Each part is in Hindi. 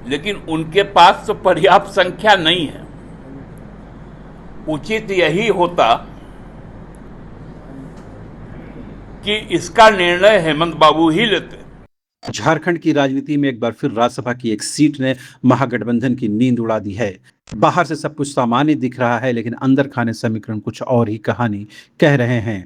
लेकिन उनके पास तो पर्याप्त संख्या नहीं है। उचित यही होता कि इसका निर्णय हेमंत बाबू ही लेते। झारखंड की राजनीति में एक बार फिर राज्यसभा की एक सीट ने महागठबंधन की नींद उड़ा दी है। बाहर से सब कुछ सामान्य दिख रहा है, लेकिन अंदर खाने समीकरण कुछ और ही कहानी कह रहे हैं।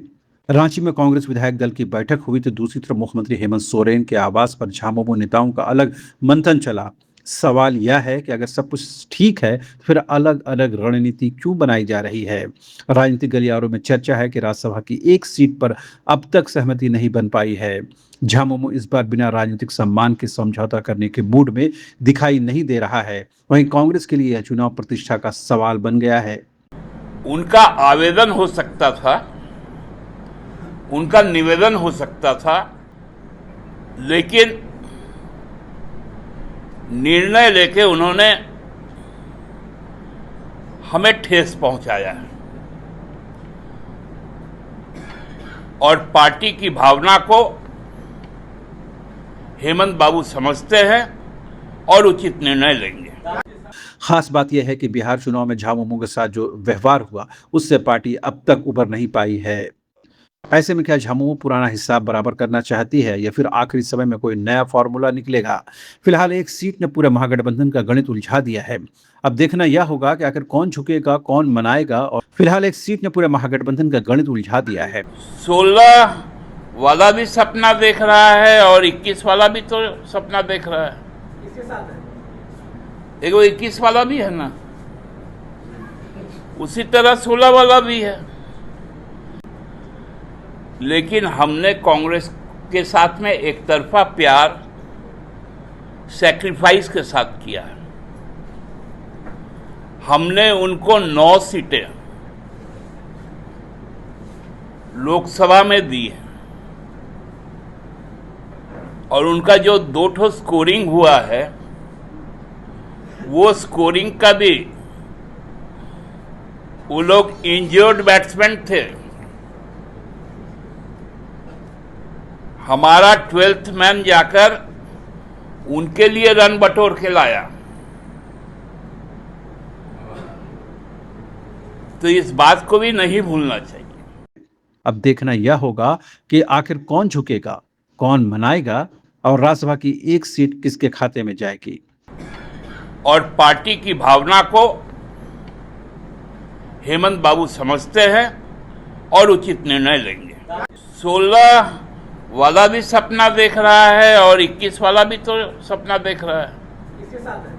रांची में कांग्रेस विधायक दल की बैठक हुई तो दूसरी तरफ मुख्यमंत्री हेमंत सोरेन के आवास पर झामुमो नेताओं का अलग मंथन चला। सवाल यह है कि अगर सब कुछ ठीक है तो फिर अलग अलग रणनीति क्यों बनाई जा रही है। राजनीतिक गलियारों में चर्चा है कि राज्यसभा की एक सीट पर अब तक सहमति नहीं बन पाई है। झामुमो इस बार बिना राजनीतिक सम्मान के समझौता करने के मूड में दिखाई नहीं दे रहा है। वहीं कांग्रेस के लिए यह चुनाव प्रतिष्ठा का सवाल बन गया है। उनका आवेदन हो सकता था, उनका निवेदन हो सकता था, लेकिन निर्णय लेके उन्होंने हमें ठेस पहुंचाया है और पार्टी की भावना को हेमंत बाबू समझते हैं और उचित निर्णय लेंगे। खास बात यह है कि बिहार चुनाव में झामुमो के साथ जो व्यवहार हुआ उससे पार्टी अब तक उबर नहीं पाई है। ऐसे में क्या झामुमो पुराना हिसाब बराबर करना चाहती है या फिर आखिरी समय में कोई नया फॉर्मूला निकलेगा। फिलहाल एक सीट ने पूरे महागठबंधन का गणित उलझा दिया है। अब देखना यह होगा कि आखिर कौन झुकेगा, कौन मनाएगा। और फिलहाल एक सीट ने पूरे महागठबंधन का गणित उलझा दिया है। 16 वाला भी सपना देख रहा है और 21 वाला भी तो सपना देख रहा है। किसके साथ है? एक वो 21 वाला भी है ना, उसी तरह 16 वाला भी है। लेकिन हमने कांग्रेस के साथ में एक तरफा प्यार सैक्रिफाइस के साथ किया है। हमने उनको 9 सीटें लोकसभा में दी है और उनका जो 2 स्कोरिंग हुआ है वो स्कोरिंग का भी, वो लोग इंजर्ड बैट्समैन थे। हमारा 12th मैन जाकर उनके लिए रन बटोर के लाया। तो इस बात को भी नहीं भूलना चाहिए। अब देखना यह होगा कि आखिर कौन झुकेगा, कौन मनाएगा और राज्यसभा की एक सीट किसके खाते में जाएगी। और पार्टी की भावना को हेमंत बाबू समझते हैं और उचित निर्णय लेंगे। 16 वाला भी सपना देख रहा है और 21 वाला भी तो सपना देख रहा है। किसके साथ है?